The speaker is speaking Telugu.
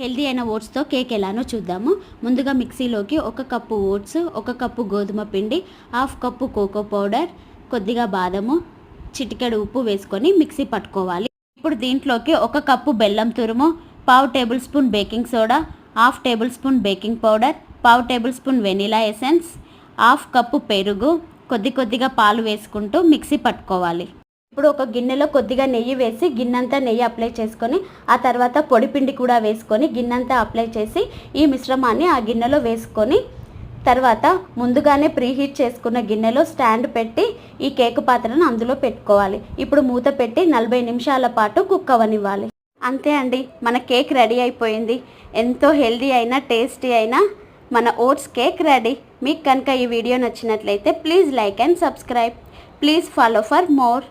హెల్దీ అయిన ఓట్స్తో కేక్ ఎలానో చూద్దాము. ముందుగా మిక్సీలోకి 1 కప్పు ఓట్స్, 1 కప్పు గోధుమ పిండి, 1/2 కప్పు కోకో పౌడర్, కొద్దిగా బాదము, చిటికెడు ఉప్పు వేసుకొని మిక్సీ పట్టుకోవాలి. ఇప్పుడు దీంట్లోకి 1 కప్పు బెల్లం తురుము, 1/2 table spoon baking soda, 1/2 table spoon baking powder, 1/2 table spoon vanilla essence, 1/2 cup పెరుగు, కొద్దిగా పాలు వేసుకుంటూ మిక్సీ పట్టుకోవాలి. ఇప్పుడు ఒక గిన్నెలో కొద్దిగా నెయ్యి వేసి గిన్నెంతా నెయ్యి అప్లై చేసుకొని ఆ తర్వాత పొడిపిండి కూడా వేసుకొని గిన్నెంతా అప్లై చేసి ఈ మిశ్రమాన్ని ఆ గిన్నెలో వేసుకొని తర్వాత ముందుగానే ప్రీహీట్ చేసుకున్న గిన్నెలో స్టాండ్ పెట్టి ఈ కేకు పాత్రను అందులో పెట్టుకోవాలి. ఇప్పుడు మూత పెట్టి 40 నిమిషాల పాటు కుక్ అవ్వనివ్వాలి. అంతే అండి, మన కేక్ రెడీ అయిపోయింది. ఎంతో హెల్దీ అయినా టేస్టీ అయినా మన ఓట్స్ కేక్ రెడీ. మీకు కనుక ఈ వీడియో నచ్చినట్లయితే please like and subscribe. Please follow for more.